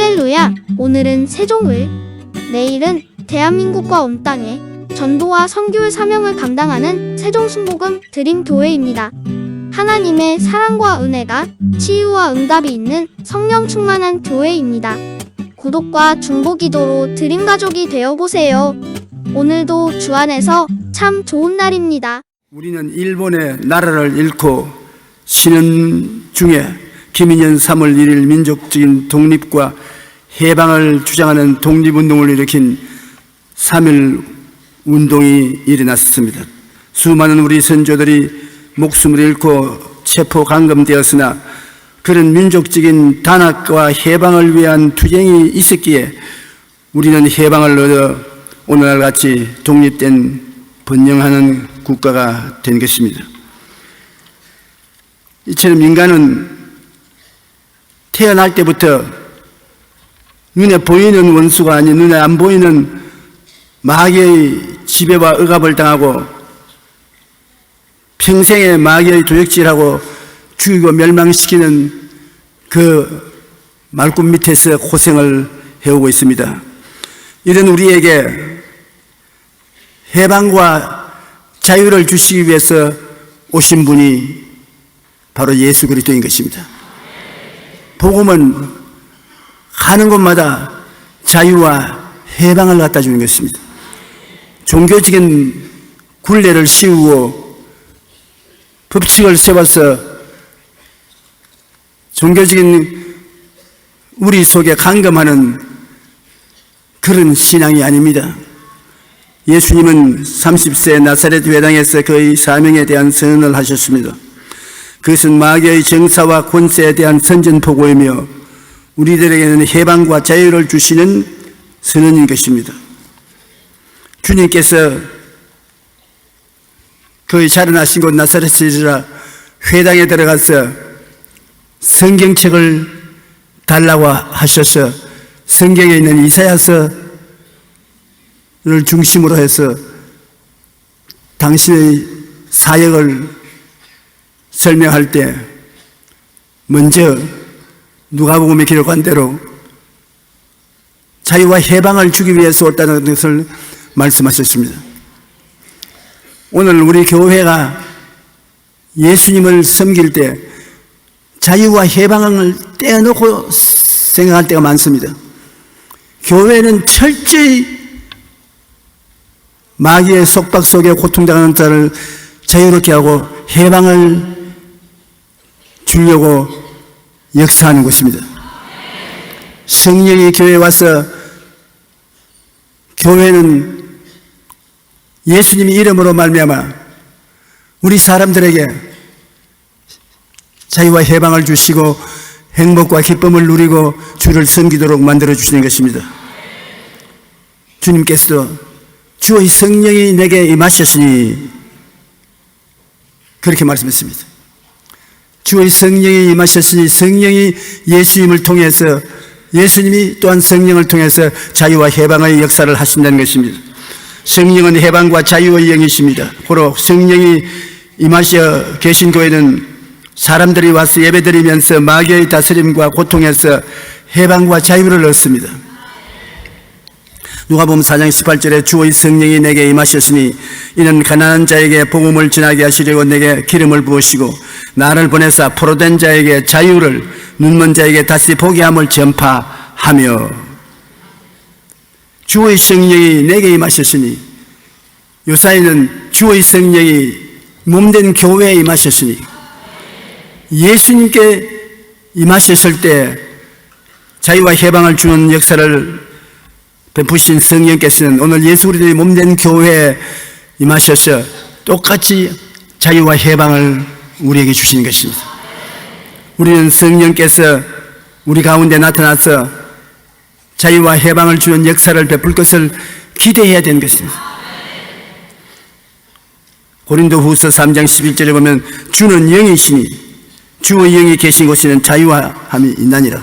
할렐루야! 오늘은 세종을, 내일은 대한민국과 온 땅에 전도와 선교의 사명을 감당하는 세종순복음 드림교회입니다. 하나님의 사랑과 은혜가 치유와 응답이 있는 성령 충만한 교회입니다. 구독과 중보기도로 드림가족이 되어보세요. 오늘도 주 안에서 참 좋은 날입니다. 우리는 일본의 나라를 잃고 쉬는 중에 김인현 3월 1일 민족적인 독립과 해방을 주장하는 독립운동을 일으킨 3.1 운동이 일어났습니다. 수많은 우리 선조들이 목숨을 잃고 체포 감금되었으나 그런 민족적인 단합과 해방을 위한 투쟁이 있었기에 우리는 해방을 얻어 오늘날 같이 독립된 번영하는 국가가 된 것입니다. 이처럼 인간은 태어날 때부터 눈에 보이는 원수가 아닌 눈에 안 보이는 마귀의 지배와 억압을 당하고 평생에 마귀의 도적질하고 죽이고 멸망시키는 그 말굽 밑에서 고생을 해오고 있습니다. 이런 우리에게 해방과 자유를 주시기 위해서 오신 분이 바로 예수 그리스도인 것입니다. 복음은 가는 곳마다 자유와 해방을 갖다 주는 것입니다. 종교적인 굴레를 씌우고 법칙을 세워서 종교적인 우리 속에 감금하는 그런 신앙이 아닙니다. 예수님은 30세 나사렛 회당에서 그의 사명에 대한 선언을 하셨습니다. 그것은 마귀의 정사와 권세에 대한 선전포고이며 우리들에게는 해방과 자유를 주시는 선언인 것입니다. 주님께서 그의 자라나신 곳 나사렛이라 회당에 들어가서 성경책을 달라고 하셔서 성경에 있는 이사야서를 중심으로 해서 당신의 사역을 설명할 때 먼저 누가복음에 기록한 대로 자유와 해방을 주기 위해서 왔다는 것을 말씀하셨습니다. 오늘 우리 교회가 예수님을 섬길 때 자유와 해방을 떼어놓고 생각할 때가 많습니다. 교회는 철저히 마귀의 속박 속에 고통당하는 자를 자유롭게 하고 해방을 주려고 역사하는 것입니다. 성령이 교회에 와서 교회는 예수님의 이름으로 말미암아 우리 사람들에게 자유와 해방을 주시고 행복과 기쁨을 누리고 주를 섬기도록 만들어 주시는 것입니다. 주님께서도 주의 성령이 내게 임하셨으니 그렇게 말씀했습니다. 주의 성령이 임하셨으니 성령이 예수님을 통해서 예수님이 또한 성령을 통해서 자유와 해방의 역사를 하신다는 것입니다. 성령은 해방과 자유의 영이십니다. 고로 성령이 임하셔 계신 교회는 사람들이 와서 예배드리면서 마귀의 다스림과 고통에서 해방과 자유를 얻습니다. 누가복음 4장 18절에 주의 성령이 내게 임하셨으니 이는 가난한 자에게 복음을 전하게 하시려고 내게 기름을 부으시고 나를 보내사 포로된 자에게 자유를 눈먼 자에게 다시 보게 함을 전파하며 주의 성령이 내게 임하셨으니 요사이는 주의 성령이 몸된 교회에 임하셨으니 예수님께 임하셨을 때 자유와 해방을 주는 역사를 베푸신 성령께서는 오늘 예수 그리스도의 몸된 교회에 임하셔서 똑같이 자유와 해방을 우리에게 주시는 것입니다. 우리는 성령께서 우리 가운데 나타나서 자유와 해방을 주는 역사를 베풀 것을 기대해야 되는 것입니다. 고린도후서 3장 11절에 보면 주는 영이시니 주의 영이 계신 곳에는 자유함이 있나니라.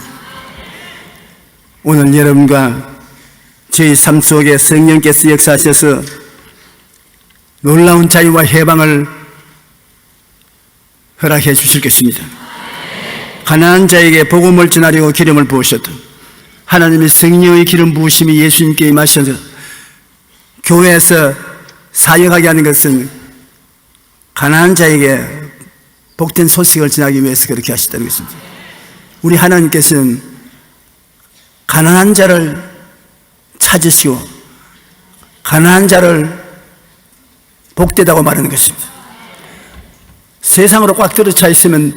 오늘 여러분과 저희 삶 속에 성령께서 역사하셔서 놀라운 자유와 해방을 허락해 주실 것입니다. 가난한 자에게 복음을 전하려고 기름을 부으셨다. 하나님의 성령의 기름 부으심이 예수님께 임하셔서 교회에서 사역하게 하는 것은 가난한 자에게 복된 소식을 전하기 위해서 그렇게 하셨다는 것입니다. 우리 하나님께서는 가난한 자를 찾으시고 가난한 자를 복되다고 말하는 것입니다. 세상으로 꽉 들어차 있으면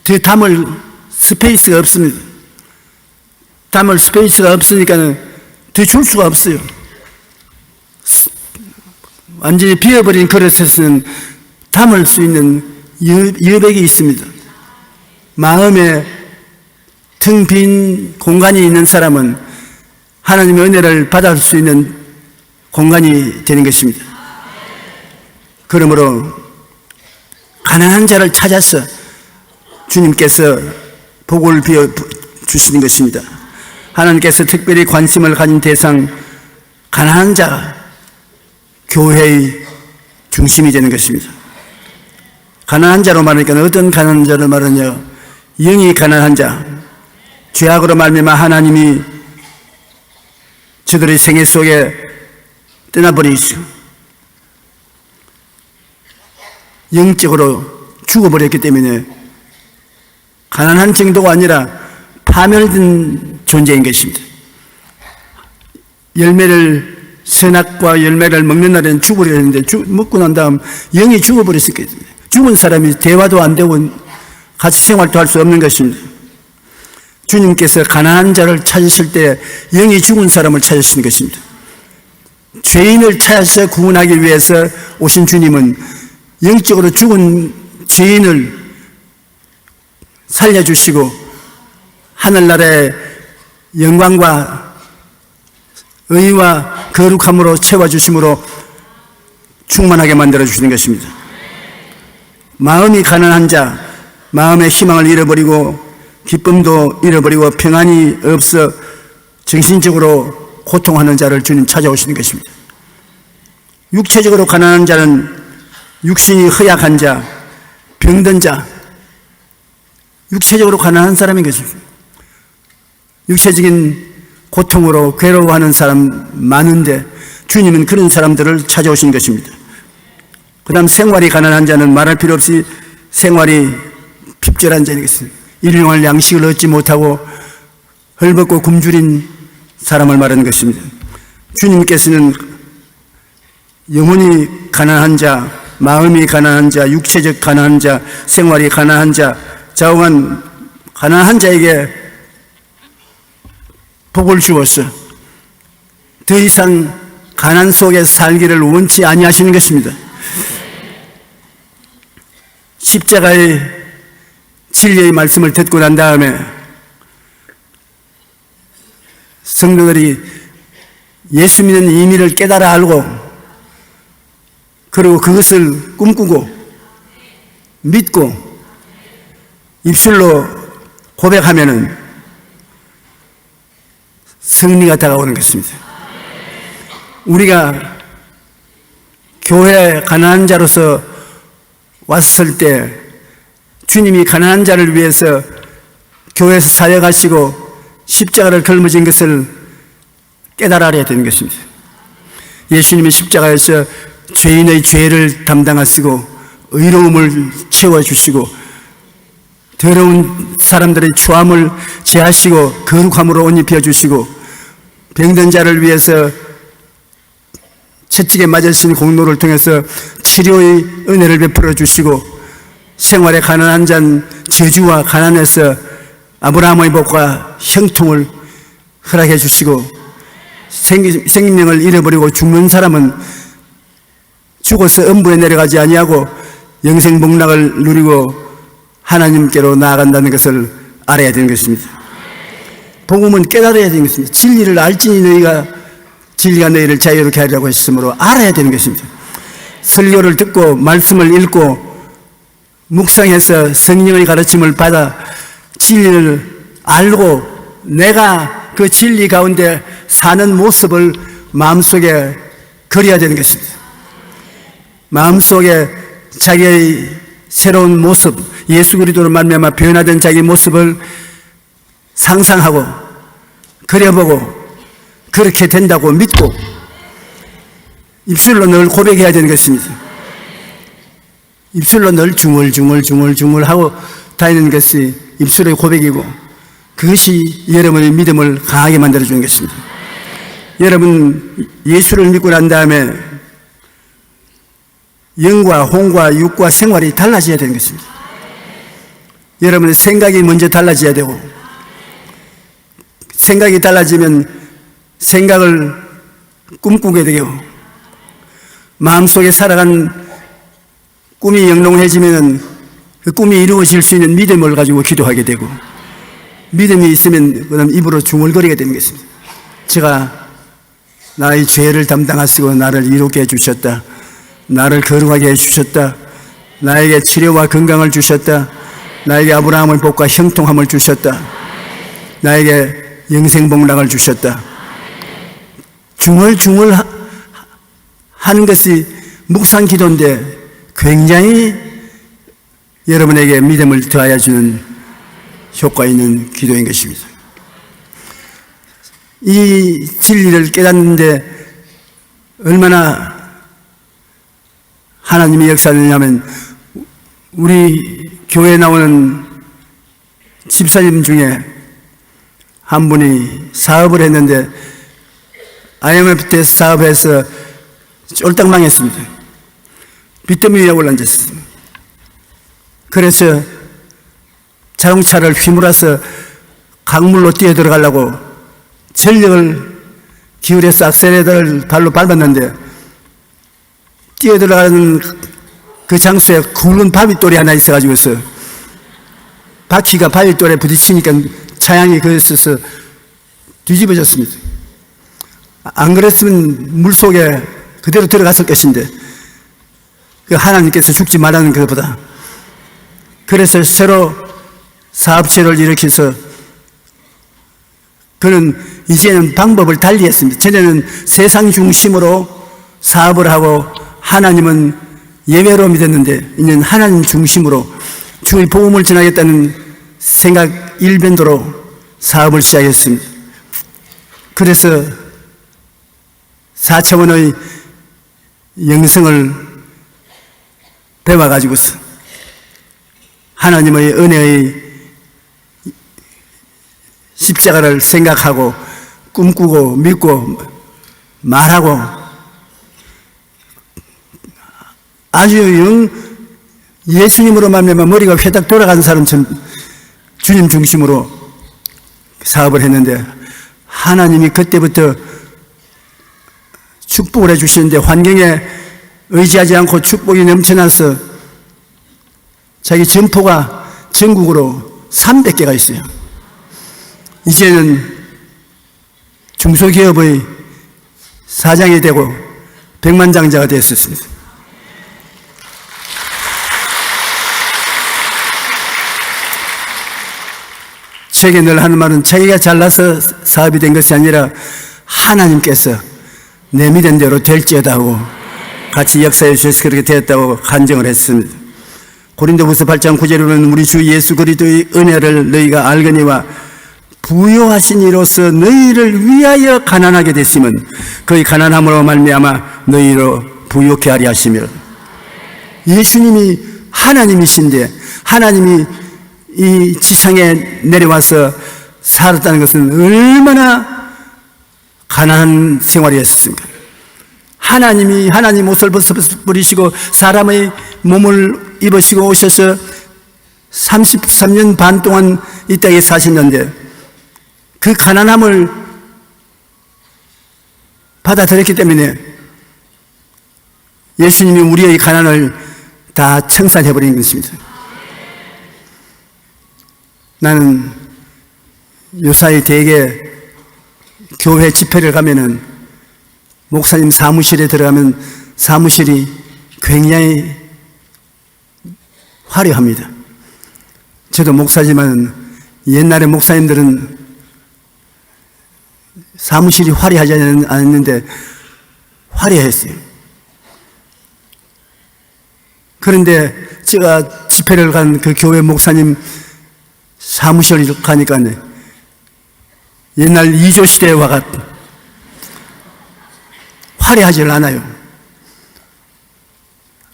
더 담을 스페이스가 없습니다. 담을 스페이스가 없으니까 더 줄 수가 없어요. 완전히 비어버린 그릇에서는 담을 수 있는 여백이 있습니다. 마음에 텅 빈 공간이 있는 사람은 하나님의 은혜를 받을 수 있는 공간이 되는 것입니다. 그러므로 가난한 자를 찾아서 주님께서 복을 비워 주시는 것입니다. 하나님께서 특별히 관심을 가진 대상 가난한 자, 교회의 중심이 되는 것입니다. 가난한 자로 말하니까 어떤 가난한 자를 말하냐? 영이 가난한 자, 죄악으로 말미암아 하나님이 저들의 생애 속에 떠나버리시고 영적으로 죽어버렸기 때문에 가난한 정도가 아니라 파멸된 존재인 것입니다. 선악과 열매를 먹는 날에는 죽어버렸는데 먹고 난 다음 영이 죽어버렸을 거예요. 죽은 사람이 대화도 안 되고 같이 생활도 할 수 없는 것입니다. 주님께서 가난한 자를 찾으실 때 영이 죽은 사람을 찾으시는 것입니다. 죄인을 찾아서 구원하기 위해서 오신 주님은 영적으로 죽은 죄인을 살려주시고 하늘나라의 영광과 의와 거룩함으로 채워주심으로 충만하게 만들어주시는 것입니다. 마음이 가난한 자, 마음의 희망을 잃어버리고 기쁨도 잃어버리고 평안이 없어 정신적으로 고통하는 자를 주님 찾아오시는 것입니다. 육체적으로 가난한 자는 육신이 허약한 자, 병든 자, 육체적으로 가난한 사람인 것입니다. 육체적인 고통으로 괴로워하는 사람 많은데 주님은 그런 사람들을 찾아오신 것입니다. 그 다음 생활이 가난한 자는 말할 필요 없이 생활이 핍절한 자인 것입니다. 일용할 양식을 얻지 못하고 헐벗고 굶주린 사람을 말하는 것입니다. 주님께서는 영혼이 가난한 자, 마음이 가난한 자, 육체적 가난한 자, 생활이 가난한 자, 자원한 가난한 자에게 복을 주어서 더 이상 가난 속에 살기를 원치 아니하시는 것입니다. 십자가의 진리의 말씀을 듣고 난 다음에 성도들이 예수 믿는 의미를 깨달아 알고 그리고 그것을 꿈꾸고 믿고 입술로 고백하면은 승리가 다가오는 것입니다. 우리가 교회 가난한 자로서 왔을 때 주님이 가난한 자를 위해서 교회에서 사역하시고 십자가를 걸머진 것을 깨달아야 되는 것입니다. 예수님이 십자가에서 죄인의 죄를 담당하시고 의로움을 채워주시고 더러운 사람들의 추함을 제하시고 거룩함으로 옷 입혀주시고 병든 자를 위해서 채찍에 맞으신 공로를 통해서 치료의 은혜를 베풀어 주시고 생활에 가난한 자는 저주와 가난에서 아브라함의 복과 형통을 허락해 주시고 생명을 잃어버리고 죽는 사람은 죽어서 음부에 내려가지 아니하고 영생 복락을 누리고 하나님께로 나아간다는 것을 알아야 되는 것입니다. 복음은 깨달아야 되는 것입니다. 진리를 알지니 너희가 진리가 너희를 자유롭게 하리라고 했으므로 알아야 되는 것입니다. 설교를 듣고 말씀을 읽고 묵상해서 성령의 가르침을 받아 진리를 알고 내가 그 진리 가운데 사는 모습을 마음속에 그려야 되는 것입니다. 마음속에 자기의 새로운 모습, 예수 그리스도로 말미암아 변화된 자기 모습을 상상하고 그려보고 그렇게 된다고 믿고 입술로 늘 고백해야 되는 것입니다. 입술로 늘 중얼중얼 하고 다니는 것이 입술의 고백이고 그것이 여러분의 믿음을 강하게 만들어주는 것입니다. 여러분 예수를 믿고 난 다음에 영과 혼과 육과 생활이 달라져야 되는 것입니다. 여러분의 생각이 먼저 달라져야 되고 생각이 달라지면 생각을 꿈꾸게 되고 마음속에 살아간 꿈이 영롱해지면 그 꿈이 이루어질 수 있는 믿음을 가지고 기도하게 되고 믿음이 있으면 그다음 입으로 중얼거리게 되는 것입니다. 제가 나의 죄를 담당하시고 나를 이롭게 해주셨다. 나를 거룩하게 해주셨다. 나에게 치료와 건강을 주셨다. 나에게 아브라함의 복과 형통함을 주셨다. 나에게 영생복락을 주셨다. 중얼중얼 하는 것이 묵상 기도인데 굉장히 여러분에게 믿음을 더하여 주는 효과 있는 기도인 것입니다. 이 진리를 깨닫는데 얼마나 하나님이 역사하느냐면 우리 교회에 나오는 집사님 중에 한 분이 사업을 했는데 IMF 때 사업해서 쫄딱 망했습니다. 빚더미에 올라앉았습니다. 그래서 자동차를 휘몰아서 강물로 뛰어 들어가려고 전력을 기울여서 악셀레이터를 발로 밟았는데 뛰어 들어가는 그 장소에 굵은 바위돌이 하나 있어가지고서 바퀴가 바위돌에 부딪히니까 차량이 거기서 뒤집어졌습니다. 안 그랬으면 물속에 그대로 들어갔을 것인데 그 하나님께서 죽지 말라는 것보다 그래서 새로 사업체를 일으켜서 그는 이제는 방법을 달리 했습니다. 전에는 세상 중심으로 사업을 하고 하나님은 예외로 믿었는데 이제는 하나님 중심으로 주의 복음을 전하겠다는 생각 일변도로 사업을 시작했습니다. 그래서 4차원의 영성을 배워가지고서 하나님의 은혜의 십자가를 생각하고 꿈꾸고 믿고 말하고 아주 예수님으로 말미암아 머리가 회딱 돌아가는 사람처럼 주님 중심으로 사업을 했는데 하나님이 그때부터 축복을 해주시는데 환경에 의지하지 않고 축복이 넘쳐나서 자기 점포가 전국으로 300개가 있어요. 이제는 중소기업의 사장이 되고 백만장자가 되었습니다. 제게 늘 하는 말은 자기가 잘나서 사업이 된 것이 아니라 하나님께서 내 믿은 대로 될지어다 하고 같이 역사해 주셔서 그렇게 되었다고 간증을 했습니다. 고린도후서 8장 9절에는 우리 주 예수 그리스도의 은혜를 너희가 알거니와 부요하신 이로서 너희를 위하여 가난하게 됐으면 그의 가난함으로 말미암아 너희로 부요케 하리 하시며 예수님이 하나님이신데 하나님이 이 지상에 내려와서 살았다는 것은 얼마나 가난한 생활이었습니까? 하나님이 하나님 옷을 벗어버리시고 사람의 몸을 입으시고 오셔서 33년 반 동안 이 땅에 사셨는데 그 가난함을 받아들였기 때문에 예수님이 우리의 가난을 다 청산해버린 것입니다. 나는 요사이 대개 교회 집회를 가면은 목사님 사무실에 들어가면 사무실이 굉장히 화려합니다. 저도 목사지만 옛날에 목사님들은 사무실이 화려하지 않았는데 화려했어요. 그런데 제가 집회를 간 그 교회 목사님 사무실에 가니까 옛날 이조 시대와 화려하지 않아요.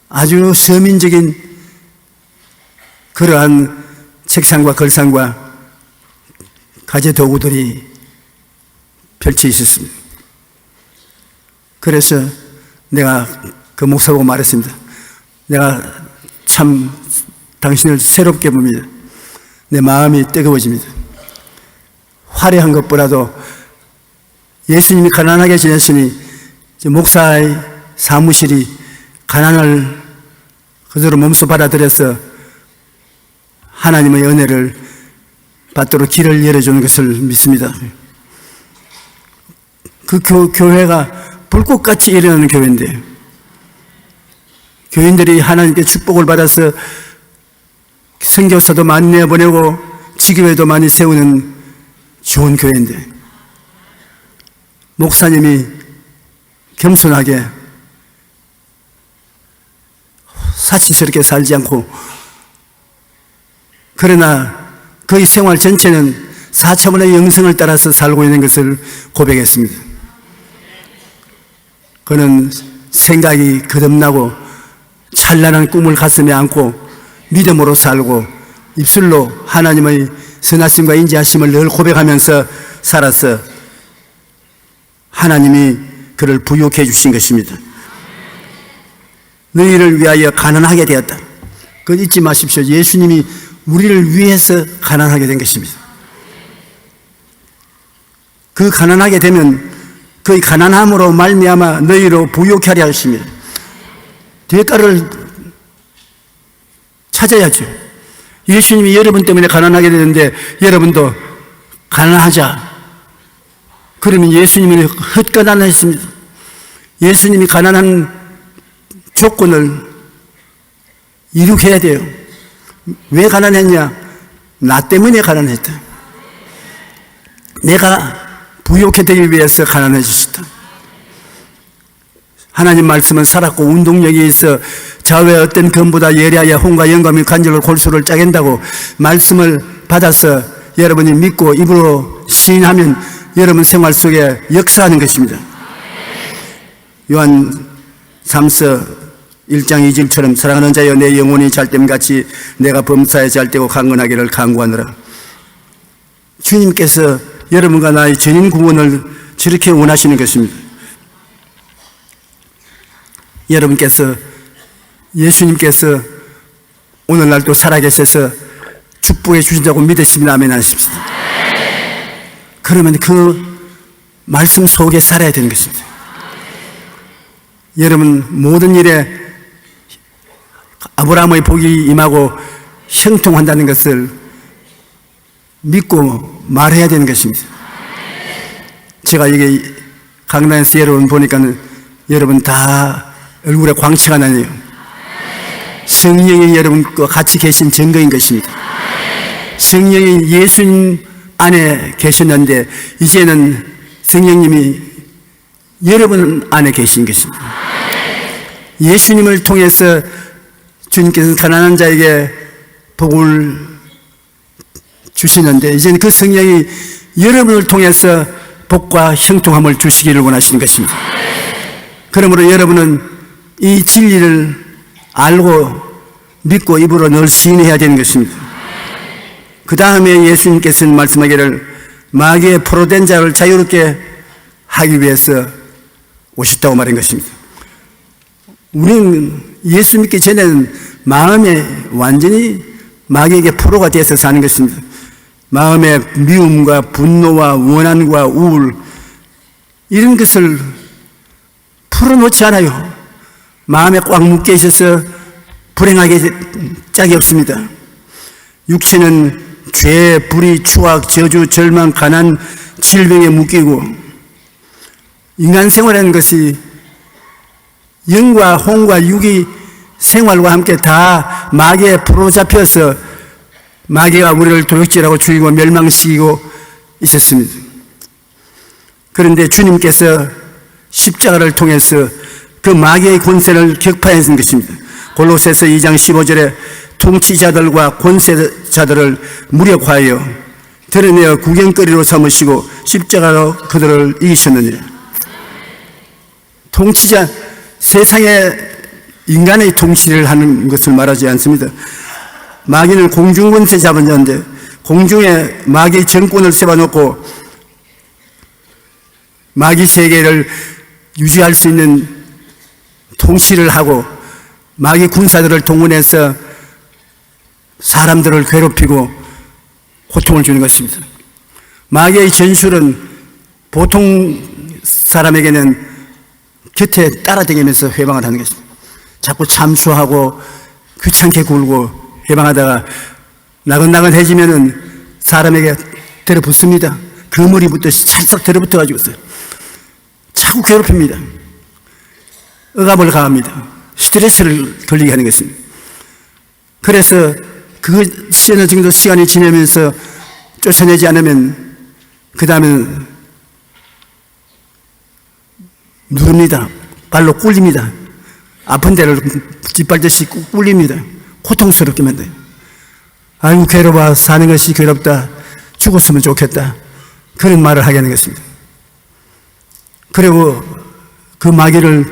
아주 서민적인 그러한 책상과 걸상과 가재 도구들이 펼쳐 있었습니다. 그래서 내가 그 목사 보고 말했습니다. 내가 참 당신을 새롭게 봅니다. 내 마음이 뜨거워집니다. 화려한 것보다도 예수님이 가난하게 지냈으니 목사의 사무실이 가난을 그대로 몸소 받아들여서 하나님의 은혜를 받도록 길을 열어주는 것을 믿습니다. 그 교회가 불꽃같이 일어나는 교회인데, 교인들이 하나님께 축복을 받아서 선교사도 많이 내보내고 지교회도 많이 세우는 좋은 교회인데, 목사님이 겸손하게 사치스럽게 살지 않고, 그러나 그의 생활 전체는 4차원의 영성을 따라서 살고 있는 것을 고백했습니다. 그는 생각이 거듭나고 찬란한 꿈을 가슴에 안고 믿음으로 살고 입술로 하나님의 선하심과 인자하심을 늘 고백하면서 살아서 하나님이 그를 부유케 해주신 것입니다. 너희를 위하여 가난하게 되었다. 그걸 잊지 마십시오. 예수님이 우리를 위해서 가난하게 된 것입니다. 그 가난하게 되면 그 가난함으로 말미암아 너희로 부유케 하려 하십니다. 대가를 찾아야죠. 예수님이 여러분 때문에 가난하게 되는데 여러분도 가난하자. 그러면 예수님이 헛가난했습니다. 예수님이 가난한 조건을 이룩해야 돼요. 왜 가난했냐? 나 때문에 가난했다. 내가 부유케 되기 위해서 가난해지셨다. 하나님 말씀은 살았고 운동력이 있어 좌우의 어떤 검보다 예리하여 혼과 영감이 관절을 골수를 짜겐다고 말씀을 받아서 여러분이 믿고 입으로 시인하면 여러분 생활 속에 역사하는 것입니다. 요한 3서 1장 2절처럼 사랑하는 자여 내 영혼이 잘됨같이 내가 범사에 잘되고 강건하기를 간구하노라. 주님께서 여러분과 나의 전인 구원을 저렇게 원하시는 것입니다. 여러분께서 예수님께서 오늘날도 살아계셔서 축복해 주신다고 믿으시면 아멘 하십시오. 그러면 그 말씀 속에 살아야 되는 것입니다. 여러분 모든 일에 아브라함의 복이 임하고 형통한다는 것을 믿고 말해야 되는 것입니다. 제가 이게 강단에서 여러분 보니까는 여러분 다 얼굴에 광채가 나네요. 성령이 여러분과 같이 계신 증거인 것입니다. 성령이 예수님 안에 계셨는데 이제는 성령님이 여러분 안에 계신 것입니다. 예수님을 통해서 주님께서 가난한 자에게 복을 주시는데 이제는 그 성령이 여러분을 통해서 복과 형통함을 주시기를 원하시는 것입니다. 그러므로 여러분은 이 진리를 알고 믿고 입으로 늘 시인해야 되는 것입니다. 그 다음에 예수님께서는 말씀하기를 마귀의 포로된 자를 자유롭게 하기 위해서 오셨다고 말한 것입니다. 우리는 예수 믿기 전에는 마음에 완전히 마귀에게 포로가 돼서 사는 것입니다. 마음의 미움과 분노와 원한과 우울 이런 것을 풀어놓지 않아요. 마음에 꽉 묶여 있어서 불행하게 짝이 없습니다. 육체는 죄, 불의, 추악, 저주, 절망, 가난, 질병에 묶이고 인간 생활이라는 것이 영과 혼과 육이 생활과 함께 다 마귀에 부로잡혀서 마귀가 우리를 도둑질하고 죽이고 멸망시키고 있었습니다. 그런데 주님께서 십자가를 통해서 그 마귀의 권세를 격파하신 것입니다. 골로새서 2장 15절에 통치자들과 권세자들을 무력화하여 드러내어 구경거리로 삼으시고 십자가로 그들을 이기셨느니라. 통치자, 세상에 인간의 통치를 하는 것을 말하지 않습니다. 마귀는 공중권세 잡은 자인데 공중에 마귀 정권을 세워놓고 마귀 세계를 유지할 수 있는 통치를 하고 마귀 군사들을 동원해서 사람들을 괴롭히고 고통을 주는 것입니다. 마귀의 전술은 보통 사람에게는 곁에 따라다니면서 회방을 하는 것입니다. 자꾸 참수하고 귀찮게 굴고 회방하다가 나긋나긋해지면은 사람에게 들어붙습니다. 그물이 붙듯이 찰싹 들어붙어가지고 있어요. 자꾸 괴롭힙니다. 억압을 가합니다. 스트레스를 걸리게 하는 것입니다. 그래서 그 어느 정도 시간이 지나면서 쫓아내지 않으면 그 다음엔 누릅니다. 발로 꿀립니다. 아픈 데를 짓밟듯이 꿀립니다. 고통스럽게 만들어요. 아이고 괴로워, 사는 것이 괴롭다, 죽었으면 좋겠다, 그런 말을 하게 하는 것입니다. 그리고 그 마귀를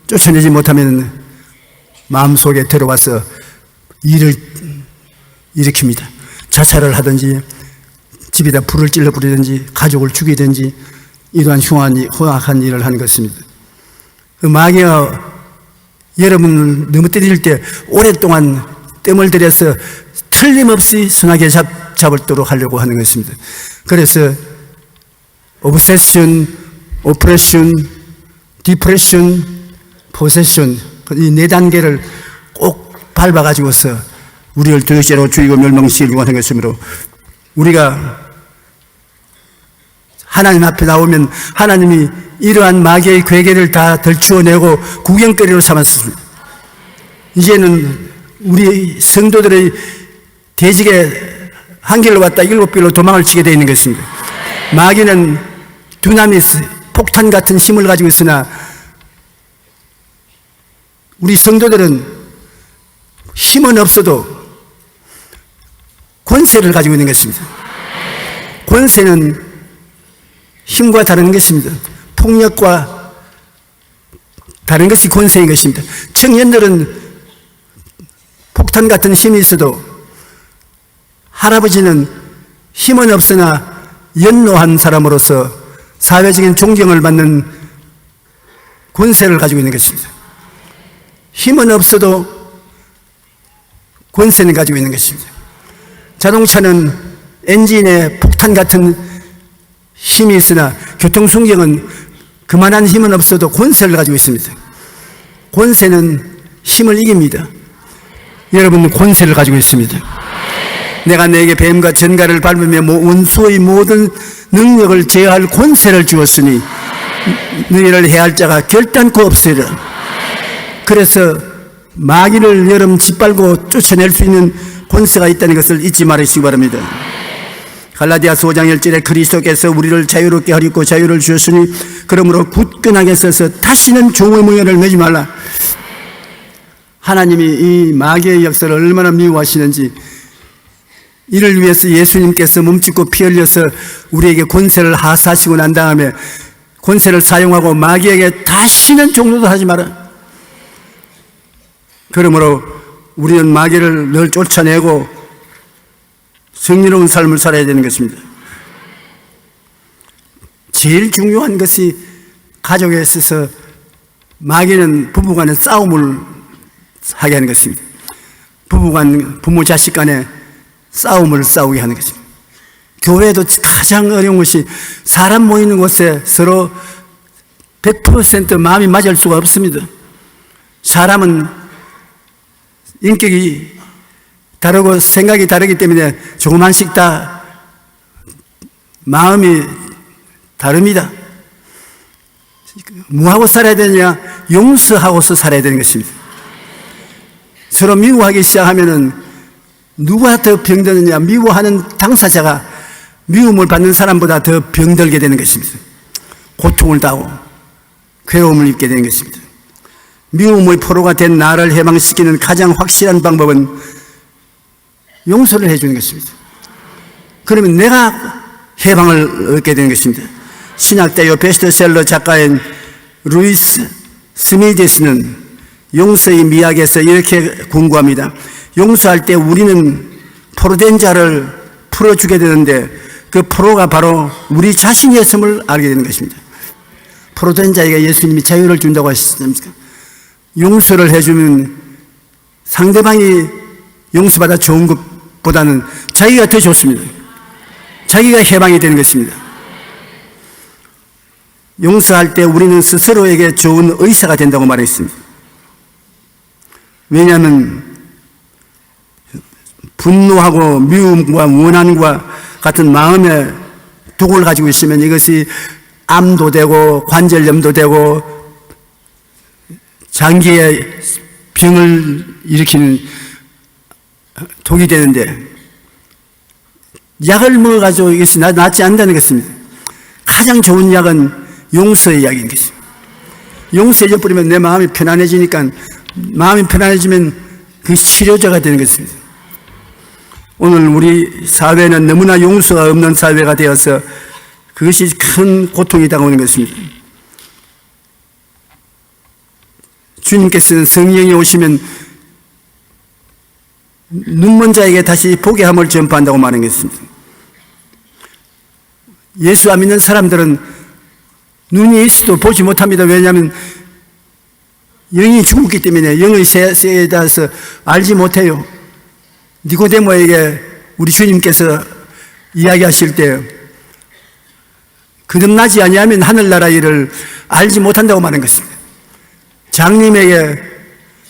쫓아내지 못하면 마음속에 들어와서 일을 일으킵니다. 자살을 하든지 집에다 불을 찔러 부리든지 가족을 죽이든지 이러한 흉악한 일을 하는 것입니다. 그 마귀가 여러분을 너무 때릴 때 오랫동안 땀을 들여서 틀림없이 성하게 잡도록 하려고 하는 것입니다. 그래서 오브세션, 오프레션, 디프레션, 포세션, 이 네 단계를 꼭 밟아가지고서 우리를 도적죄로 죽이고 멸망시키려고 하는 것이므로 우리가 하나님 앞에 나오면 하나님이 이러한 마귀의 괴계를 다 덜추어내고 구경거리로 삼았습니다. 이제는 우리 성도들의 대직에 한 길로 왔다 일곱 길로 도망을 치게 되어 있는 것입니다. 마귀는 두나미스, 폭탄 같은 힘을 가지고 있으나 우리 성도들은 힘은 없어도 권세를 가지고 있는 것입니다. 권세는 힘과 다른 것입니다. 폭력과 다른 것이 권세인 것입니다. 청년들은 폭탄 같은 힘이 있어도 할아버지는 힘은 없으나 연로한 사람으로서 사회적인 존경을 받는 권세를 가지고 있는 것입니다. 힘은 없어도 권세는 가지고 있는 것입니다. 자동차는 엔진에 폭탄 같은 힘이 있으나 교통순경은 그만한 힘은 없어도 권세를 가지고 있습니다. 권세는 힘을 이깁니다. 여러분은 권세를 가지고 있습니다. 내가 너에게 뱀과 전갈을 밟으며 원수의 모든 능력을 제어할 권세를 주었으니 너희를 해할 자가 결단코 없으리라. 그래서 마귀를 여러분 짓밟고 쫓아낼 수 있는 권세가 있다는 것을 잊지 말으시기 바랍니다. 갈라디아서 5장 1절에 그리스도께서 우리를 자유롭게 하리고 자유를 주셨으니 그러므로 굳건하게 서서 다시는 종의 무예를 매지 말라. 하나님이 이 마귀의 역사를 얼마나 미워하시는지, 이를 위해서 예수님께서 몸짓고 피 흘려서 우리에게 권세를 하사하시고 난 다음에 권세를 사용하고 마귀에게 다시는 종로도 하지 마라. 그러므로 우리는 마귀를 늘 쫓아내고 성리로운 삶을 살아야 되는 것입니다. 제일 중요한 것이 가족에 있어서 마귀는 부부간의 싸움을 하게 하는 것입니다. 부부간, 부모 자식 간에 싸움을 싸우게 하는 것입니다. 교회도 가장 어려운 것이 사람 모이는 곳에 서로 100% 마음이 맞을 수가 없습니다. 사람은 인격이 다르고 생각이 다르기 때문에 조그만씩 다 마음이 다릅니다. 뭐하고 살아야 되냐? 용서하고서 살아야 되는 것입니다. 서로 미워하기 시작하면은 누가 더 병드느냐? 미워하는 당사자가 미움을 받는 사람보다 더 병들게 되는 것입니다. 고통을 당하고 괴로움을 입게 되는 것입니다. 미움의 포로가 된 나를 해방시키는 가장 확실한 방법은 용서를 해주는 것입니다. 그러면 내가 해방을 얻게 되는 것입니다. 신학대요 베스트셀러 작가인 루이스 스미데스는 용서의 미학에서 이렇게 궁구합니다. 용서할 때 우리는 포로된 자를 풀어주게 되는데 그 포로가 바로 우리 자신이었음을 알게 되는 것입니다. 포로된 자에게 예수님이 자유를 준다고 하셨습니까? 용서를 해주면 상대방이 용서받아 좋은 것보다는 자기가 더 좋습니다. 자기가 해방이 되는 것입니다. 용서할 때 우리는 스스로에게 좋은 의사가 된다고 말했습니다. 왜냐하면 분노하고 미움과 원한과 같은 마음의 독을 가지고 있으면 이것이 암도 되고 관절염도 되고 장기에 병을 일으키는 독이 되는데 약을 먹어가지고 이것이 낫지 않는다는 것입니다. 가장 좋은 약은 용서의 약인 것입니다. 용서해 버리면 내 마음이 편안해지니까 마음이 편안해지면 그 치료제가 되는 것입니다. 오늘 우리 사회는 너무나 용서가 없는 사회가 되어서 그것이 큰 고통이 다가오는 것입니다. 주님께서는 성령이 오시면 눈먼 자에게 다시 보게 함을 전파한다고 말하는 것입니다. 예수 안 믿는 사람들은 눈이 있어도 보지 못합니다. 왜냐하면 영이 죽었기 때문에 영의 세계에 대해서 알지 못해요. 니고데모에게 우리 주님께서 이야기하실 때 거듭나지 아니하면 하늘나라 일을 알지 못한다고 말하는 것입니다. 장님에게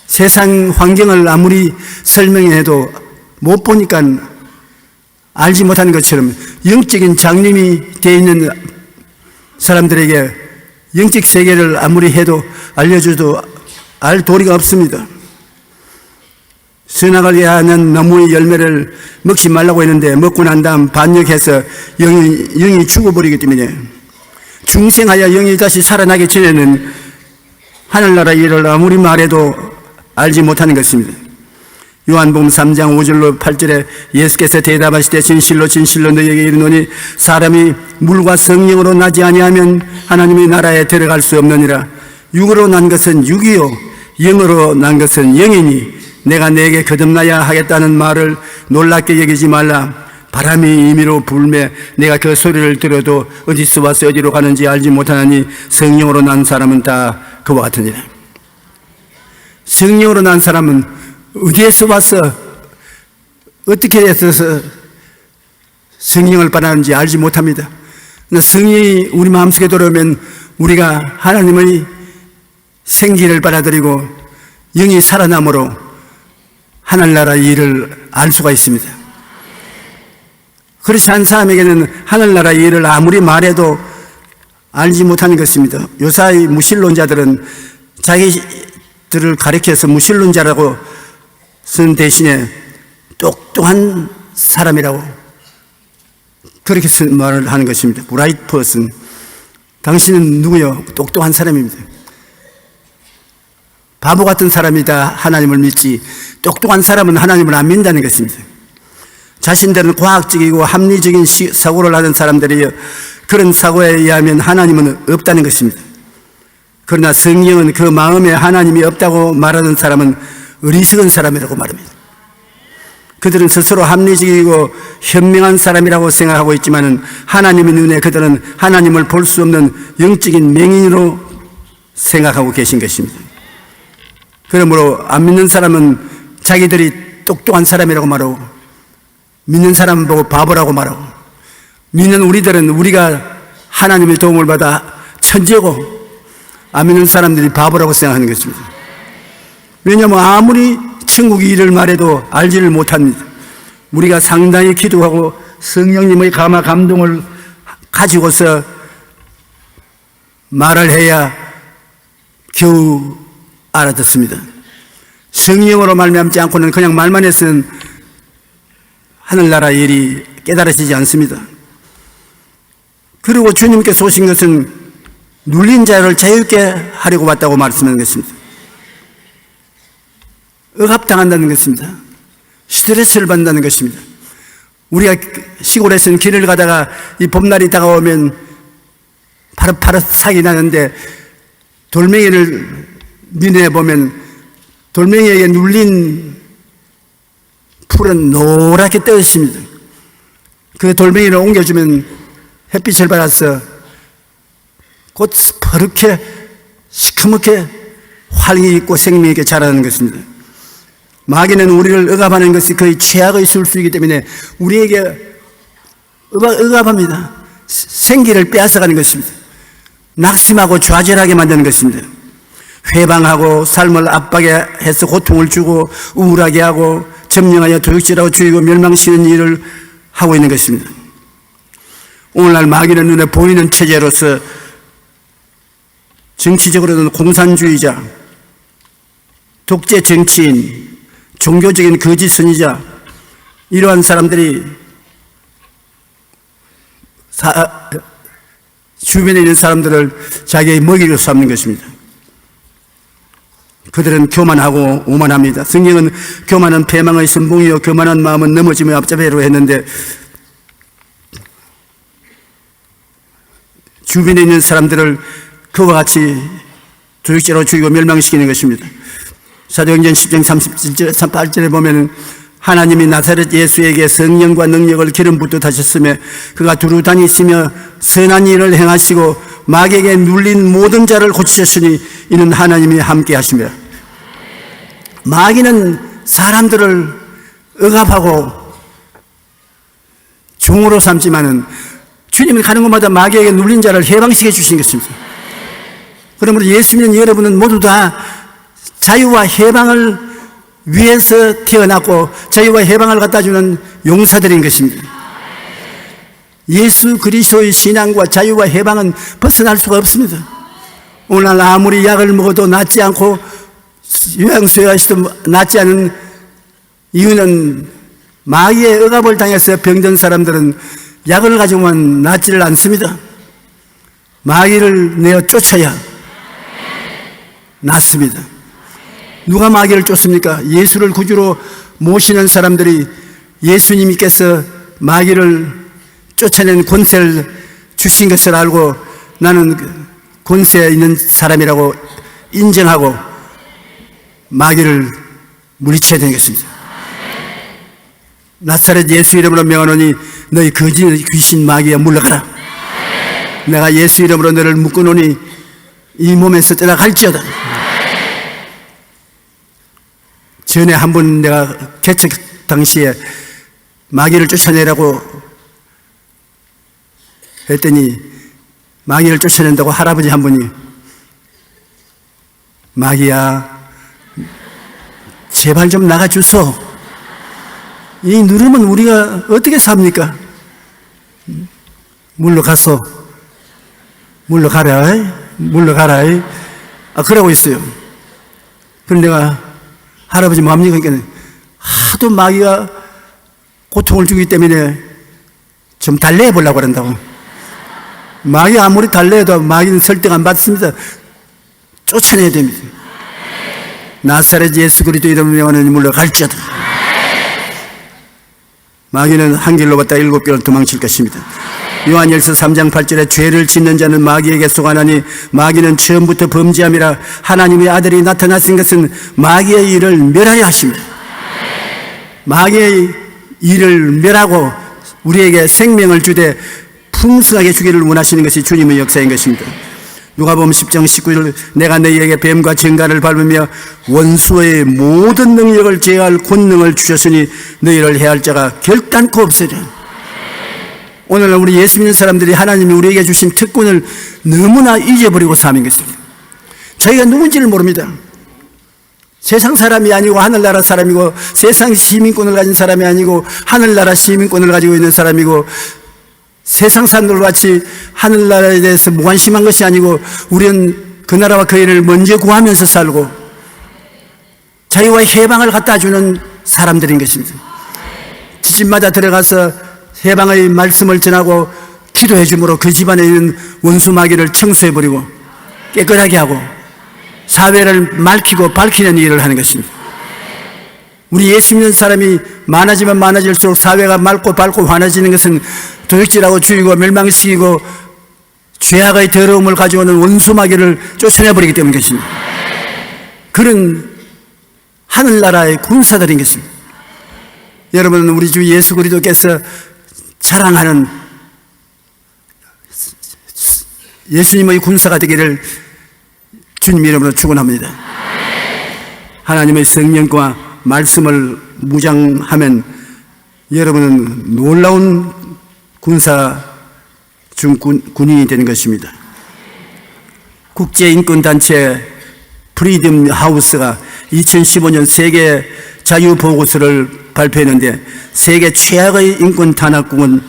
세상 환경을 아무리 설명해도 못 보니까 알지 못하는 것처럼 영적인 장님이 되어 있는 사람들에게 영적 세계를 아무리 해도 알려줘도 알 도리가 없습니다. 선악을 해하는 나무의 열매를 먹지 말라고 했는데 먹고 난 다음 반역해서 영이 죽어버리기 때문에 중생하여 영이 다시 살아나기 전에는 하늘나라 일을 아무리 말해도 알지 못하는 것입니다. 요한복음 3장 5절로 8절에 예수께서 대답하실 때 진실로 진실로 너희에게 이르노니 사람이 물과 성령으로 나지 아니하면 하나님의 나라에 들어갈 수 없느니라. 육으로 난 것은 육이요 영으로 난 것은 영이니 내가 내게 거듭나야 하겠다는 말을 놀랍게 여기지 말라. 바람이 임의로 불매 내가 그 소리를 들어도 어디서 와서 어디로 가는지 알지 못하나니 성령으로 난 사람은 다 그와 같으니라. 성령으로 난 사람은 어디에서 와서 어떻게 해서 성령을 받았는지 알지 못합니다. 성령이 우리 마음속에 들어오면 우리가 하나님의 생기를 받아들이고 영이 살아남으로 하늘나라의 일을 알 수가 있습니다. 그렇지 않은 사람에게는 하늘나라의 일을 아무리 말해도 알지 못하는 것입니다. 요사이 무신론자들은 자기들을 가리켜서 무신론자라고 쓴 대신에 똑똑한 사람이라고 그렇게 말을 하는 것입니다. bright person. 당신은 누구요? 똑똑한 사람입니다. 바보 같은 사람이 다 하나님을 믿지 똑똑한 사람은 하나님을 안 믿는다는 것입니다. 자신들은 과학적이고 합리적인 사고를 하는 사람들이요 그런 사고에 의하면 하나님은 없다는 것입니다. 그러나 성경은 그 마음에 하나님이 없다고 말하는 사람은 어리석은 사람이라고 말합니다. 그들은 스스로 합리적이고 현명한 사람이라고 생각하고 있지만 하나님의 눈에 그들은 하나님을 볼 수 없는 영적인 맹인으로 생각하고 계신 것입니다. 그러므로 안 믿는 사람은 자기들이 똑똑한 사람이라고 말하고 믿는 사람은 보고 바보라고 말하고 믿는 우리들은 우리가 하나님의 도움을 받아 천재고 안 믿는 사람들이 바보라고 생각하는 것입니다. 왜냐하면 아무리 천국의 일을 말해도 알지를 못합니다. 우리가 상당히 기도하고 성령님의 감화 감동을 가지고서 말을 해야 겨우 알아듣습니다. 성령으로 말미암지 않고는 그냥 말만 해서는 하늘나라 일이 깨달아지지 않습니다. 그리고 주님께서 오신 것은 눌린 자를 자유롭게 하려고 왔다고 말씀하는 것입니다. 억압당한다는 것입니다. 스트레스를 받는다는 것입니다. 우리가 시골에서는 길을 가다가 이 봄날이 다가오면 파릇파릇하게 나는데 돌멩이를 민해 보면 돌멩이에게 눌린 풀은 노랗게 떠 있습니다. 그 돌멩이를 옮겨주면 햇빛을 받아서 곧 퍼렇게 시커멓게 활기 있고 생명 있게 자라는 것입니다. 마귀는 우리를 억압하는 것이 거의 최악의 술수이기 때문에 우리에게 억압합니다. 생기를 빼앗아가는 것입니다. 낙심하고 좌절하게 만드는 것입니다. 회방하고 삶을 압박해서 고통을 주고 우울하게 하고 점령하여 도둑질하고 죽이고 멸망시키는 일을 하고 있는 것입니다. 오늘날 마귀는 눈에 보이는 체제로서 정치적으로는 공산주의자, 독재 정치인, 종교적인 거짓 선지자, 이러한 사람들이 주변에 있는 사람들을 자기의 먹이로 삼는 것입니다. 그들은 교만하고 오만합니다. 성경은 교만은 패망의 선봉이요 교만한 마음은 넘어짐의 앞잡이로 했는데 주변에 있는 사람들을 그와 같이 도둑질로 죽이고 멸망시키는 것입니다. 사도행전 10장 38절에 보면 하나님이 나사렛 예수에게 성령과 능력을 기름 붓듯 하셨으며 그가 두루 다니시며 선한 일을 행하시고 마귀에게 눌린 모든 자를 고치셨으니 이는 하나님이 함께 하시며. 마귀는 사람들을 억압하고 종으로 삼지만은 주님은 가는 곳마다 마귀에게 눌린 자를 해방시켜 주신 것입니다. 그러므로 예수 믿는 여러분은 모두 다 자유와 해방을 위해서 태어났고 자유와 해방을 갖다 주는 용사들인 것입니다. 예수 그리스도의 신앙과 자유와 해방은 벗어날 수가 없습니다. 오늘날 아무리 약을 먹어도 낫지 않고 요양소에 가서도 낫지 않은 이유는 마귀의 억압을 당해서 병든 사람들은 약을 가지고만 낫지를 않습니다. 마귀를 내어 쫓아야 낫습니다. 누가 마귀를 쫓습니까? 예수를 구주로 모시는 사람들이 예수님께서 마귀를 쫓아낸 권세를 주신 것을 알고 나는 권세에 있는 사람이라고 인정하고 마귀를 물리쳐야 되는 것입니다. 나사렛 예수 이름으로 명하노니 너희 거짓 귀신 마귀야 물러가라. 내가 예수 이름으로 너를 묶어놓으니 이 몸에서 떠나갈지어다. 전에 한 번 내가 개척 당시에 마귀를 쫓아내라고 했더니 마귀를 쫓아낸다고 할아버지 한 분이 마귀야 제발 좀 나가주소. 이 누르면 우리가 어떻게 삽니까? 물러가소. 물러가라. 물러가라. 그러고 있어요. 그런데 내가 할아버지 뭐합니까? 그러니까 하도 마귀가 고통을 주기 때문에 좀 달래해 보려고 그런다고. 마귀 아무리 달래해도 마귀는 설득 안 받습니다. 쫓아내야 됩니다. 나사렛 예수 그리스도 이름으로 명하노니 물러갈지어다. 마귀는 한 길로 갔다 7개를 도망칠 것입니다. 요한일서 3장 8절에 죄를 짓는 자는 마귀에게 속하나니 마귀는 처음부터 범죄함이라 하나님의 아들이 나타나신 것은 마귀의 일을 멸하려 하십니다. 마귀의 일을 멸하고 우리에게 생명을 주되 풍성하게 주기를 원하시는 것이 주님의 역사인 것입니다. 누가복음 10장 19절 내가 너희에게 뱀과 정갈을 밟으며 원수의 모든 능력을 제어할 권능을 주셨으니 너희를 해할 자가 결단코 없으리라. 오늘날 우리 예수 믿는 사람들이 하나님이 우리에게 주신 특권을 너무나 잊어버리고 사는 것입니다. 저희가 누군지를 모릅니다. 세상 사람이 아니고 하늘나라 사람이고 세상 시민권을 가진 사람이 아니고 하늘나라 시민권을 가지고 있는 사람이고 세상 사람들과 같이 하늘나라에 대해서 무관심한 것이 아니고 우리는 그 나라와 그 일을 먼저 구하면서 살고 자유와 해방을 갖다 주는 사람들인 것입니다. 집마다 들어가서 해방의 말씀을 전하고 기도해 주므로 그 집안에 있는 원수 마귀를 청소해 버리고 깨끗하게 하고 사회를 맑히고 밝히는 일을 하는 것입니다. 우리 예수 믿는 사람이 많아지면 많아질수록 사회가 맑고 밝고 환해지는 것은 도적질하고 죽이고 멸망시키고 죄악의 더러움을 가져오는 원수마귀를 쫓아내버리기 때문인 것입니다. 그런 하늘나라의 군사들인 것입니다. 여러분, 우리 주 예수 그리스도께서 자랑하는 예수님의 군사가 되기를 주님 이름으로 축원합니다. 하나님의 성령과 말씀을 무장하면 여러분은 놀라운 군사 중 군인이 되는 것입니다. 국제인권단체 프리덤 하우스가 2015년 세계 자유보고서를 발표했는데 세계 최악의 인권 탄압국은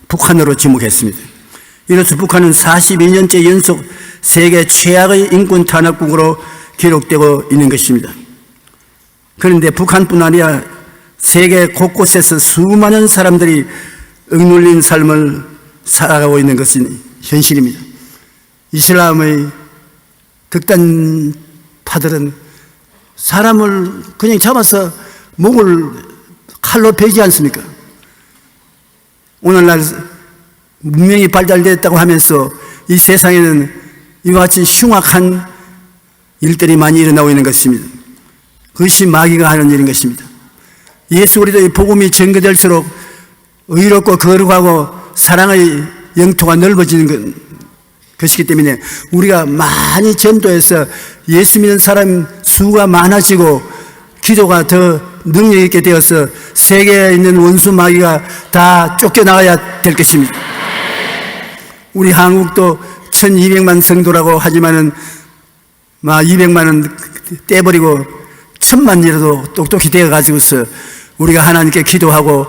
북한으로 지목했습니다. 이로써 북한은 42년째 연속 세계 최악의 인권 탄압국으로 기록되고 있는 것입니다. 그런데 북한뿐 아니라 세계 곳곳에서 수많은 사람들이 억눌린 삶을 살아가고 있는 것은 현실입니다. 이슬람의 극단파들은 사람을 그냥 잡아서 목을 칼로 베지 않습니까? 오늘날 문명이 발달됐다고 하면서 이 세상에는 이와 같이 흉악한 일들이 많이 일어나고 있는 것입니다. 그것이 마귀가 하는 일인 것입니다. 예수 그리스도의 복음이 전개될수록 의롭고 거룩하고 사랑의 영토가 넓어지는 것이기 때문에 우리가 많이 전도해서 예수 믿는 사람 수가 많아지고 기도가 더 능력 있게 되어서 세계에 있는 원수 마귀가 다 쫓겨나가야 될 것입니다. 우리 한국도 1200만 성도라고 하지만은 200만은 떼버리고 1000만이라도 똑똑히 되어가지고서 우리가 하나님께 기도하고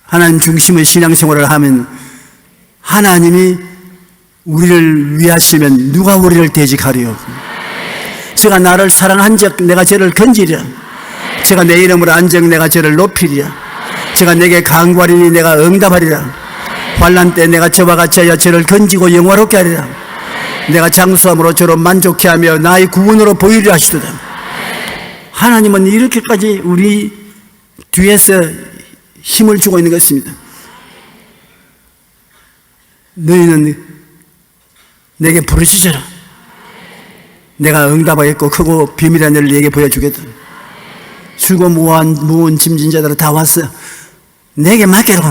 하나님 중심의 신앙생활을 하면 하나님이 우리를 위하시면 누가 우리를 대적하리요? 제가 나를 사랑한 적 내가 저를 건지리라. 제가 내 이름으로 한 적 내가 저를 높이리라. 제가 내게 간구하리니 내가 응답하리라. 환난 때 내가 저와 같이 하여 저를 건지고 영화롭게 하리라. 내가 장수함으로 저를 만족케 하며 나의 구원으로 보이리라 하시도다. 하나님은 이렇게까지 우리 뒤에서 힘을 주고 있는 것입니다. 너희는 내게 부르시잖아. 내가 응답하겠고 크고 비밀한 일을 내게 보여주겠다. 수고 무거운 짐진 자들아 다 왔어. 내게 맡기라고.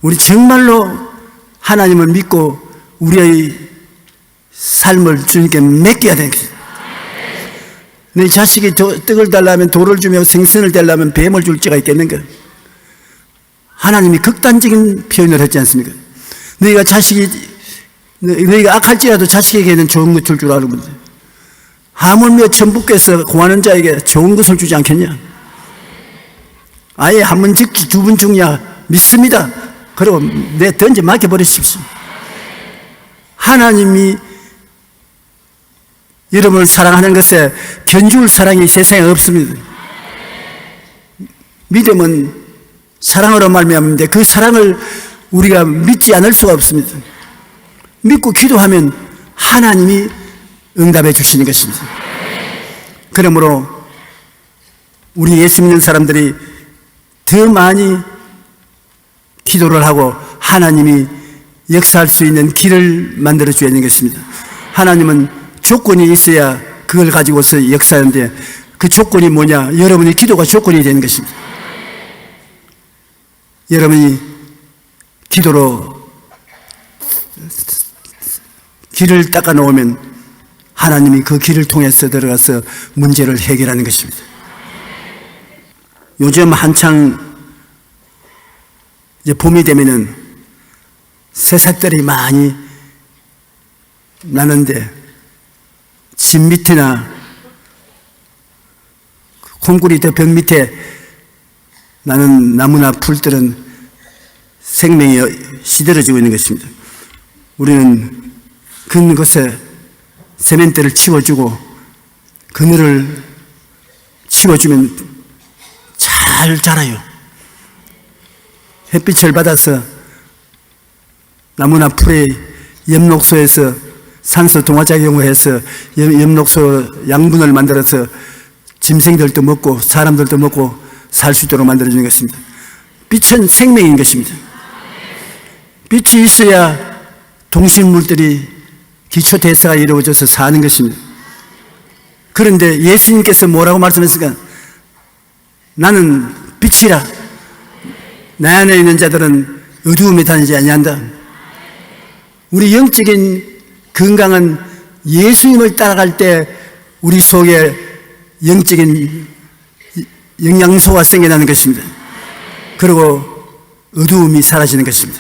우리 정말로 하나님을 믿고 우리의 삶을 주님께 맡겨야 되는 것입니다. 내 자식이 떡을 달라면 돌을 주며 생선을 달라면 뱀을 줄 자가 있겠는가? 하나님이 극단적인 표현을 했지 않습니까? 너희가 악할지라도 자식에게는 좋은 것을 줄 아는 건데 하물며 천부께서 구하는 자에게 좋은 것을 주지 않겠냐? 아예 한 번 죽지 두 번 죽냐? 믿습니다. 그리고 내 던져 맡겨버리십시오. 하나님이 여러분을 사랑하는 것에 견줄 사랑이 세상에 없습니다. 믿음은 사랑으로 말미암는데 그 사랑을 우리가 믿지 않을 수가 없습니다. 믿고 기도하면 하나님이 응답해 주시는 것입니다. 그러므로 우리 예수 믿는 사람들이 더 많이 기도를 하고 하나님이 역사할 수 있는 길을 만들어 줘야 하는 것입니다. 하나님은 조건이 있어야 그걸 가지고서 역사하는데 그 조건이 뭐냐? 여러분의 기도가 조건이 되는 것입니다. 여러분이 기도로 길을 닦아 놓으면 하나님이 그 길을 통해서 들어가서 문제를 해결하는 것입니다. 요즘 한창 이제 봄이 되면은 새싹들이 많이 나는데 집 밑이나 콘크리트 벽 밑에 나는 나무나 풀들은 생명이 시들어지고 있는 것입니다. 우리는 그것에 세멘트를 치워주고 그늘을 치워주면 잘 자라요. 햇빛을 받아서 나무나 풀의 엽록소에서 산소 동화작용을 해서 엽록소 양분을 만들어서 짐승들도 먹고 사람들도 먹고 살 수 있도록 만들어주는 것입니다. 빛은 생명인 것입니다. 빛이 있어야 동식물들이 기초 대사가 이루어져서 사는 것입니다. 그런데 예수님께서 뭐라고 말씀했습니까? 나는 빛이라. 내 안에 있는 자들은 어두움에 다니지 아니한다. 우리 영적인 건강은 예수님을 따라갈 때 우리 속에 영적인 영양소가 생겨나는 것입니다. 그리고 어두움이 사라지는 것입니다.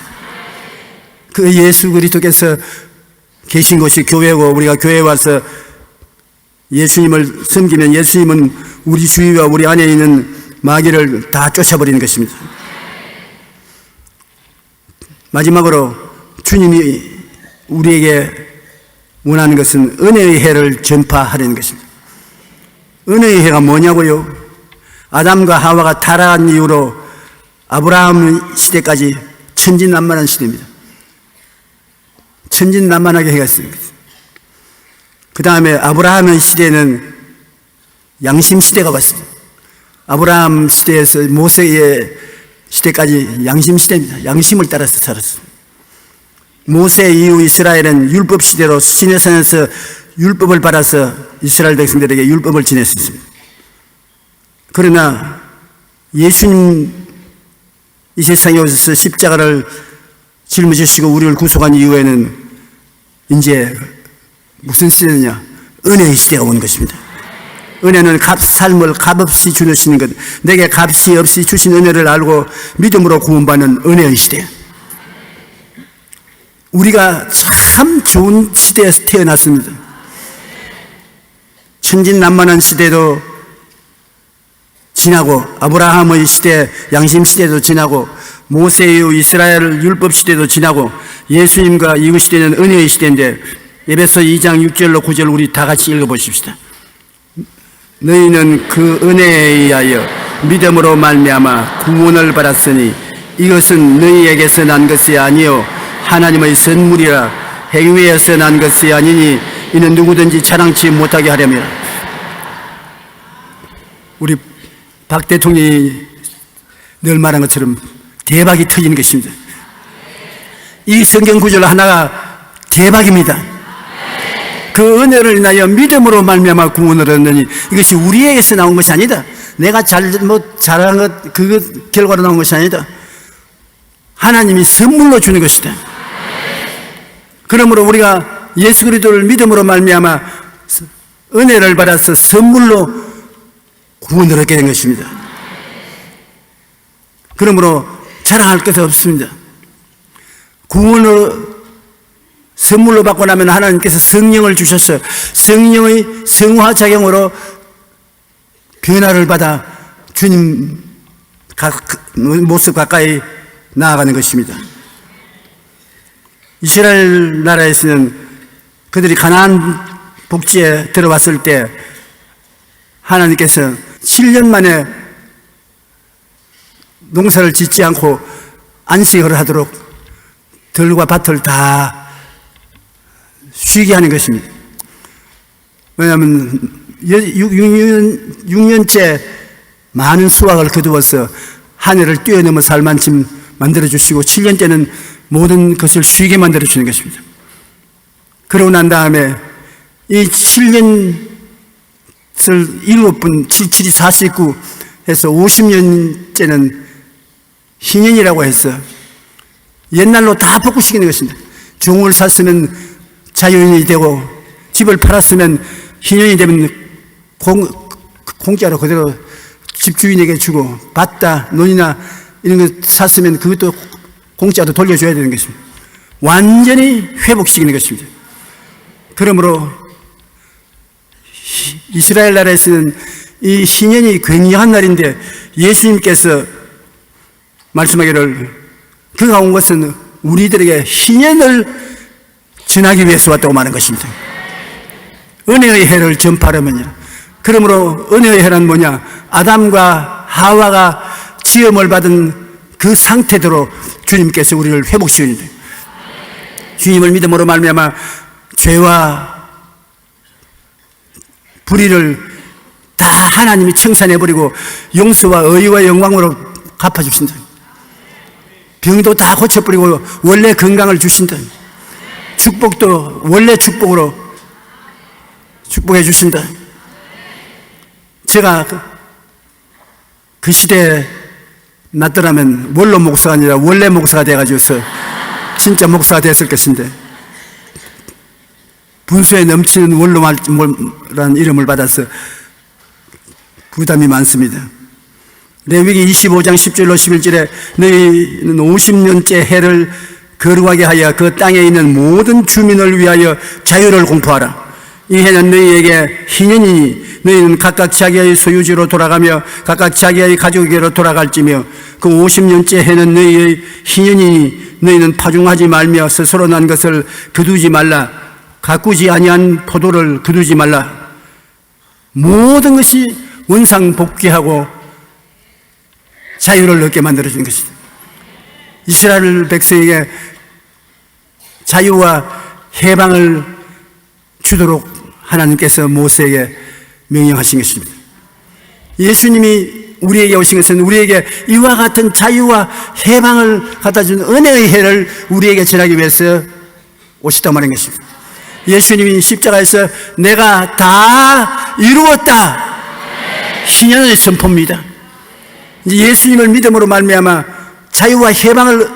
그 예수 그리스도께서 계신 곳이 교회고 우리가 교회에 와서 예수님을 섬기면 예수님은 우리 주위와 우리 안에 있는 마귀를 다 쫓아버리는 것입니다. 마지막으로 주님이 우리에게 원하는 것은 은혜의 해를 전파하려는 것입니다. 은혜의 해가 뭐냐고요? 아담과 하와가 타락한 이후로 아브라함 시대까지 천진난만한 시대입니다. 천진난만하게 해가 있습니다. 그 다음에 아브라함의 시대는 양심 시대가 왔습니다. 아브라함 시대에서 모세의 시대까지 양심 시대입니다. 양심을 따라서 살았습니다. 모세 이후 이스라엘은 율법 시대로 시내산에서 율법을 받아서 이스라엘 백성들에게 율법을 지냈습니다. 그러나 예수님 이 세상에 오셔서 십자가를 짊어지시고 우리를 구속한 이후에는 이제 무슨 시대냐? 은혜의 시대가 온 것입니다. 은혜는 삶을 값없이 주시는 것, 내게 값이 없이 주신 은혜를 알고 믿음으로 구원받는 은혜의 시대. 우리가 참 좋은 시대에서 태어났습니다. 천진난만한 시대도 지나고 아브라함의 시대, 양심 시대도 지나고 모세 이후 이스라엘 율법 시대도 지나고 예수님과 이후 시대는 은혜의 시대인데 에베소 2장 6절로 9절 우리 다 같이 읽어보십시다. 너희는 그 은혜에 의하여 믿음으로 말미암아 구원을 받았으니 이것은 너희에게서 난 것이 아니요 하나님의 선물이라 행위에서 난 것이 아니니 이는 누구든지 자랑치 못하게 하려면. 우리 박 대통령이 늘 말한 것처럼 대박이 터지는 것입니다. 이 성경 구절 하나가 대박입니다. 그 은혜를 인하여 믿음으로 말미암아 구원을 얻느니 이것이 우리에게서 나온 것이 아니다. 내가 잘한 것 그 결과로 나온 것이 아니다. 하나님이 선물로 주는 것이다. 그러므로 우리가 예수 그리스도를 믿음으로 말미암아 은혜를 받아서 선물로 구원을 얻게 된 것입니다. 그러므로 자랑할 것이 없습니다. 구원을 선물로 받고 나면 하나님께서 성령을 주셔서 성령의 성화작용으로 변화를 받아 주님 모습 가까이 나아가는 것입니다. 이스라엘 나라에서는 그들이 가나안 복지에 들어왔을 때 하나님께서 7년 만에 농사를 짓지 않고 안식을 하도록 들과 밭을 다 쉬게 하는 것입니다. 왜냐하면 6년째 많은 수확을 거두어서 하늘을 뛰어넘어 살만큼 만들어주시고 7년째는 모든 것을 쉬게 만들어주는 것입니다. 그러고 난 다음에 이 7년을 7분, 77이 49 해서 50년째는 희년이라고 해서 옛날로 다 복구시키는 것입니다. 종을 샀으면 자유인이 되고 집을 팔았으면 희년이 되면 공짜로 그대로 집주인에게 주고 밭다 논이나 이런 거 샀으면 그것도 공짜로 돌려줘야 되는 것입니다. 완전히 회복시키는 것입니다. 그러므로 이스라엘 나라에서는 이 희년이 굉장한 날인데 예수님께서 말씀하기를 그가 온 것은 우리들에게 희년을 전하기 위해서 왔다고 말하는 것입니다. 은혜의 해를 전파하면요. 그러므로 은혜의 해란 뭐냐? 아담과 하와가 지음을 받은 그 상태대로 주님께서 우리를 회복시키는데 주님을 믿음으로 말미암아 죄와 불의를 다 하나님이 청산해버리고 용서와 의와 영광으로 갚아주신다. 병도 다 고쳐버리고 원래 건강을 주신다. 축복도 원래 축복으로 축복해 주신다. 제가 그 시대에 났더라면 원로 목사가 아니라 원래 목사가 돼가지고서 진짜 목사가 됐을 것인데, 분수에 넘치는 원로라는 이름을 받아서 부담이 많습니다. 레위기 25장 10절로 11절에 너희는 50년째 해를 거룩하게 하여 그 땅에 있는 모든 주민을 위하여 자유를 공포하라. 이 해는 너희에게 희년이니 너희는 각각 자기의 소유지로 돌아가며 각각 자기의 가족에게로 돌아갈지며 그 50년째 해는 너희의 희년이니 너희는 파중하지 말며 스스로 난 것을 거두지 말라. 가꾸지 아니한 포도를 거두지 말라. 모든 것이 원상복귀하고 자유를 얻게 만들어주는 것이다. 이스라엘 백성에게 자유와 해방을 주도록 하나님께서 모세에게 명령하신 것입니다. 예수님이 우리에게 오신 것은 우리에게 이와 같은 자유와 해방을 갖다 준 은혜의 해를 우리에게 전하기 위해서 오셨단 말인 것입니다. 예수님이 십자가에서 내가 다 이루었다 희년의 선포입니다. 예수님을 믿음으로 말미암아 자유와 해방을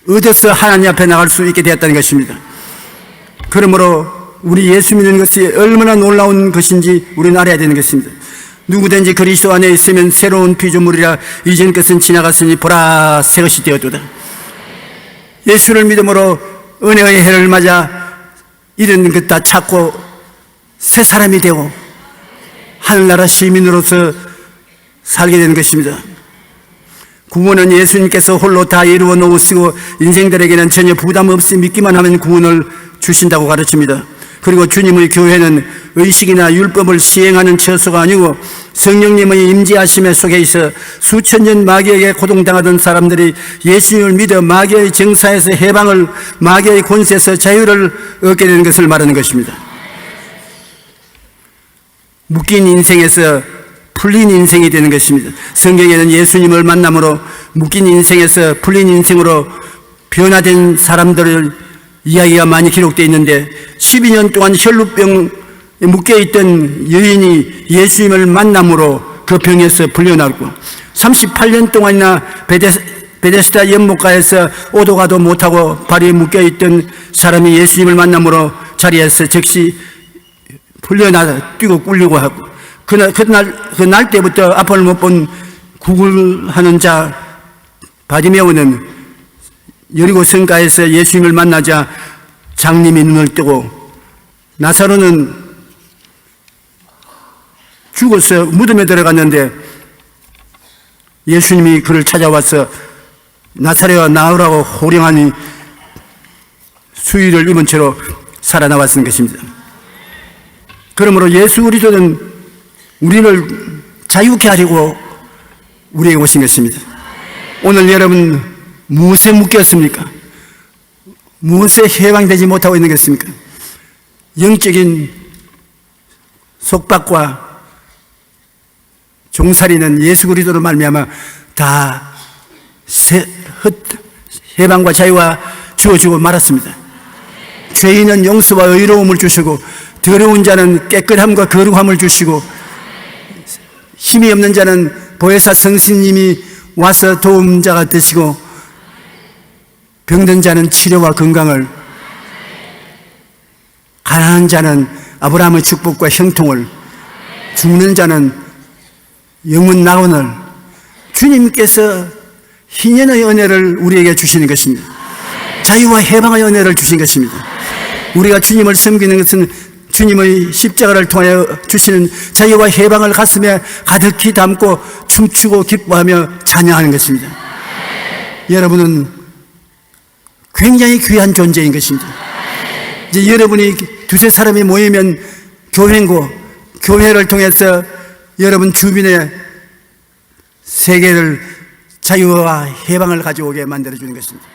얻어서 하나님 앞에 나갈 수 있게 되었다는 것입니다. 그러므로 우리 예수 믿는 것이 얼마나 놀라운 것인지 우리는 알아야 되는 것입니다. 누구든지 그리스도 안에 있으면 새로운 피조물이라 이전 것은 지나갔으니 보라 새 것이 되었도다. 예수를 믿음으로 은혜의 해를 맞아 이런 것 다 찾고 새 사람이 되고 하늘나라 시민으로서 살게 되는 것입니다. 구원은 예수님께서 홀로 다 이루어 놓으시고 인생들에게는 전혀 부담 없이 믿기만 하면 구원을 주신다고 가르칩니다. 그리고 주님의 교회는 의식이나 율법을 시행하는 처소가 아니고 성령님의 임재하심에 속에 있어 수천 년 마귀에게 고통당하던 사람들이 예수님을 믿어 마귀의 정사에서 해방을, 마귀의 권세에서 자유를 얻게 되는 것을 말하는 것입니다. 묶인 인생에서 풀린 인생이 되는 것입니다. 성경에는 예수님을 만남으로 묶인 인생에서 풀린 인생으로 변화된 사람들의 이야기가 많이 기록되어 있는데 12년 동안 혈루병에 묶여있던 여인이 예수님을 만남으로 그 병에서 풀려나고 38년 동안이나 베데스다 연못가에서 오도 가도 못하고 발이 묶여있던 사람이 예수님을 만남으로 자리에서 즉시 풀려나 뛰고 꿀리고 하고 그날 때부터 앞을 못 본 구걸하는 자 바디메오는 여리고 성가에서 예수님을 만나자 장님이 눈을 뜨고 나사로는 죽어서 무덤에 들어갔는데 예수님이 그를 찾아와서 나사로와 나으라고 호령하니 수의를 입은 채로 살아나왔던 것입니다. 그러므로 예수 그리스도는 우리를 자유케 하려고 우리에게 오신 것입니다. 오늘 여러분 무엇에 묶였습니까? 무엇에 해방되지 못하고 있는 것입니까? 영적인 속박과 종살이는 예수 그리스도로 말미암아 다 해방과 자유와 주어주고 말았습니다. 죄인은 용서와 의로움을 주시고 더러운 자는 깨끗함과 거룩함을 주시고 힘이 없는 자는 보혜사 성신님이 와서 도움자가 되시고 병든 자는 치료와 건강을, 가난한 자는 아브라함의 축복과 형통을, 죽는 자는 영원 낙원을, 주님께서 희년의 은혜를 우리에게 주시는 것입니다. 자유와 해방의 은혜를 주신 것입니다. 우리가 주님을 섬기는 것은 주님의 십자가를 통하여 주시는 자유와 해방을 가슴에 가득히 담고 춤추고 기뻐하며 찬양하는 것입니다. 여러분은 굉장히 귀한 존재인 것입니다. 이제 여러분이 두세 사람이 모이면 교회고, 교회를 통해서 여러분 주변의 세계를 자유와 해방을 가져오게 만들어주는 것입니다.